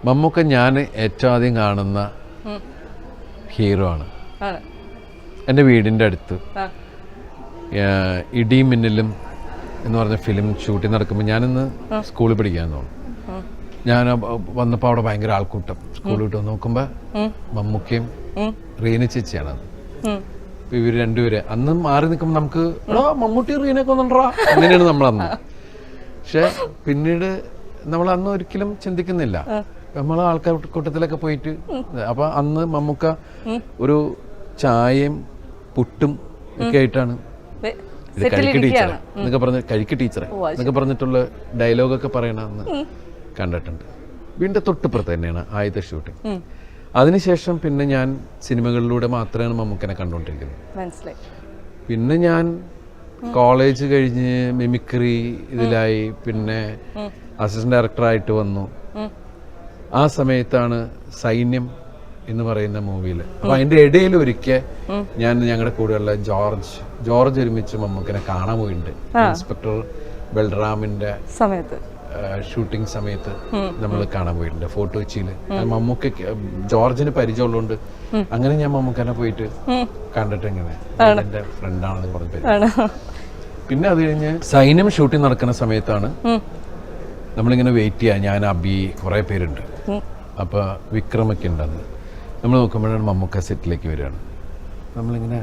മമ്മൂക്ക ഞാൻ ഏറ്റവും ആദ്യം കാണുന്ന ഹീറോ ആണ്. എൻ്റെ വീടിൻ്റെ അടുത്ത് ഇടിയും മിന്നലും എന്ന് പറഞ്ഞ ഫിലിം ഷൂട്ടിംഗ് നടക്കുമ്പോൾ ഞാനിന്ന് സ്കൂളിൽ പഠിക്കാൻ തോന്നും. ഞാൻ വന്നപ്പോൾ അവിടെ ഭയങ്കര ആൾക്കൂട്ടം. സ്കൂളിൽ വിട്ട് നോക്കുമ്പോൾ മമ്മൂക്കയും റീന ചേച്ചിയാണ്. ഇവർ രണ്ടുപേരെ അന്ന് മാറി നിൽക്കുമ്പോൾ നമുക്ക് മമ്മൂട്ടി റീനൊക്കെ ഒന്നുണ്ടാ അങ്ങനെയാണ് നമ്മളന്ന്. പക്ഷെ പിന്നീട് നമ്മൾ അന്ന് ഒരിക്കലും ചിന്തിക്കുന്നില്ല. നമ്മൾ ആൾക്കാർ കൂട്ടത്തിലൊക്കെ പോയിട്ട് അപ്പൊ അന്ന് മമ്മൂക്ക ഒരു ചായയും പുട്ടും ഒക്കെ ആയിട്ടാണ് കഴിക്ക് ടീച്ചറെ എന്നൊക്കെ പറഞ്ഞ കഴിക്ക് ടീച്ചറെ എന്നൊക്കെ പറഞ്ഞിട്ടുള്ള ഡയലോഗൊക്കെ പറയണമെന്ന് കണ്ടിട്ടുണ്ട്. വീണ്ടും തൊട്ടുപുറത്ത് തന്നെയാണ് ആദ്യത്തെ ഷൂട്ടിങ്. അതിനുശേഷം പിന്നെ ഞാൻ സിനിമകളിലൂടെ മാത്രമാണ് മമ്മൂക്കനെ കണ്ടുകൊണ്ടിരിക്കുന്നത്. പിന്നെ ഞാൻ കോളേജ് കഴിഞ്ഞ് മിമിക്രി ഇതിലായി, പിന്നെ അസിസ്റ്റന്റ് ഡയറക്ടറായിട്ട് വന്നു. ആ സമയത്താണ് സൈന്യം എന്ന് പറയുന്ന മൂവിയിൽ. അപ്പൊ അതിന്റെ ഇടയിൽ ഒരിക്കൽ ഞാൻ ഞങ്ങളുടെ കൂടെയുള്ള ജോർജ് ഒരുമിച്ച് മമ്മൂക്കനെ കാണാൻ പോയിട്ടുണ്ട്. ഇൻസ്പെക്ടർ ബൽറാമിന്റെ സമയത്ത് ഷൂട്ടിംഗ് സമയത്ത് നമ്മൾ കാണാൻ പോയിട്ടുണ്ട് ഫോർട്ട് കൊച്ചിയിൽ. മമ്മൂക്ക ജോർജിന് പരിചയമുള്ളതുകൊണ്ട് അങ്ങനെ ഞാൻ മമ്മൂക്കനെ പോയിട്ട് കണ്ടിട്ട് എങ്ങനെ എന്റെ ഫ്രണ്ടാണെന്ന് പറഞ്ഞ. പിന്നെ അത് കഴിഞ്ഞ് സൈന്യം ഷൂട്ടിംഗ് നടക്കുന്ന സമയത്താണ് നമ്മളിങ്ങനെ വെയിറ്റ് ചെയ്യാം. ഞാൻ അബി കുറെ പേരുണ്ട്. അപ്പൊ വിക്രമൊക്കെ ഉണ്ടെന്ന് നമ്മൾ നോക്കുമ്പോഴാണ് മമ്മൂക്ക സെറ്റിലേക്ക് വരികയാണ്. നമ്മളിങ്ങനെ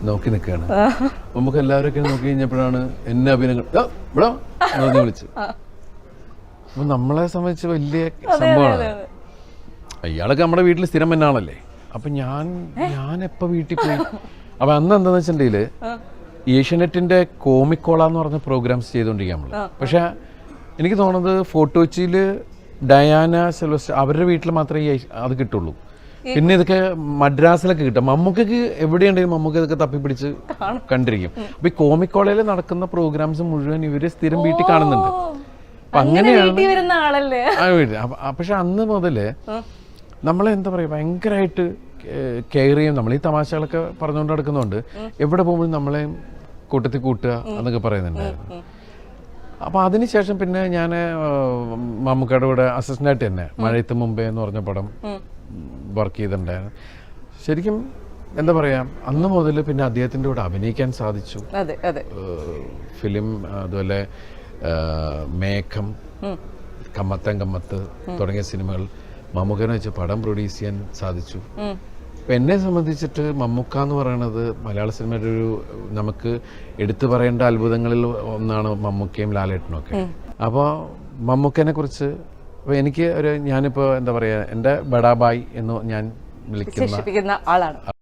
നോക്കി നിൽക്കുകയാണ്. മമ്മൂക്ക എല്ലാവരൊക്കെ നോക്കി കഴിഞ്ഞപ്പോഴാണ് എന്നെ അഭിനയം ഇവിടെ വിളിച്ച്. അപ്പൊ നമ്മളെ സംബന്ധിച്ച് വലിയ സംഭവമാണ്. അയാളൊക്കെ നമ്മുടെ വീട്ടിൽ സ്ഥിരം എന്നാണല്ലേ. അപ്പൊ ഞാൻ എപ്പോ വീട്ടിൽ പോയി. അപ്പൊ അന്ന് എന്താന്ന് വെച്ചിട്ടുണ്ടെങ്കിൽ ഏഷ്യാനെറ്റിന്റെ കോമിക്കോള എന്ന് പറഞ്ഞ പ്രോഗ്രാംസ് ചെയ്തുകൊണ്ടിരിക്കുക നമ്മള്. പക്ഷെ എനിക്ക് തോന്നുന്നത് ഫോർട്ട് കൊച്ചിയിൽ ഡയാന സെൽവസ്റ്റർ അവരുടെ വീട്ടിൽ മാത്രമേ അത് കിട്ടുള്ളൂ. പിന്നെ ഇതൊക്കെ മദ്രാസിലൊക്കെ കിട്ടും. മമ്മൂക്കക്ക് എവിടെയുണ്ടെങ്കിലും മമ്മൂക്ക ഇതൊക്കെ തപ്പിപ്പിടിച്ച് കണ്ടിരിക്കും. അപ്പൊ ഈ കോമിക്കോളയിൽ നടക്കുന്ന പ്രോഗ്രാംസ് മുഴുവൻ ഇവര് സ്ഥിരം വീട്ടിൽ കാണുന്നുണ്ട്. അപ്പൊ അങ്ങനെയാണ്. പക്ഷെ അന്ന് മുതല് നമ്മളെ എന്താ പറയാ ഭയങ്കരമായിട്ട് കെയർ ചെയ്യും. നമ്മൾ ഈ തമാശകളൊക്കെ പറഞ്ഞുകൊണ്ട് നടക്കുന്നുണ്ട്. എവിടെ പോകുമ്പോഴും നമ്മളെ കൂട്ടത്തിൽ കൂട്ടുക എന്നൊക്കെ പറയുന്നുണ്ടായിരുന്നു. അപ്പൊ അതിനുശേഷം പിന്നെ ഞാൻ മമ്മൂക്കയുടെ കൂടെ അസിസ്റ്റന്റായിട്ട് തന്നെ മഴയത്ത് മുമ്പേ എന്ന് പറഞ്ഞ പടം വർക്ക് ചെയ്തിട്ടുണ്ടായിരുന്നു. ശരിക്കും എന്താ പറയാ അന്ന് മുതൽ പിന്നെ അദ്ദേഹത്തിന്റെ കൂടെ അഭിനയിക്കാൻ സാധിച്ചു. ഫിലിം അതുപോലെ മേഘം, കമ്മത്തൻ കമ്മത്ത് തുടങ്ങിയ സിനിമകൾ മമ്മൂക്കനെ വെച്ച് പടം പ്രൊഡ്യൂസ് ചെയ്യാൻ സാധിച്ചു. അപ്പം എന്നെ സംബന്ധിച്ചിട്ട് മമ്മൂക്ക എന്ന് പറയുന്നത് മലയാള സിനിമയുടെ ഒരു നമുക്ക് എടുത്തു പറയേണ്ട അത്ഭുതങ്ങളിൽ ഒന്നാണ് മമ്മൂക്കയും ലാലേട്ടനും ഒക്കെ. അപ്പോൾ മമ്മൂക്കനെ കുറിച്ച് എനിക്ക് ഞാനിപ്പോൾ എന്താ പറയുക എൻ്റെ ബഡാബായ് എന്ന് ഞാൻ വിളിക്കുന്ന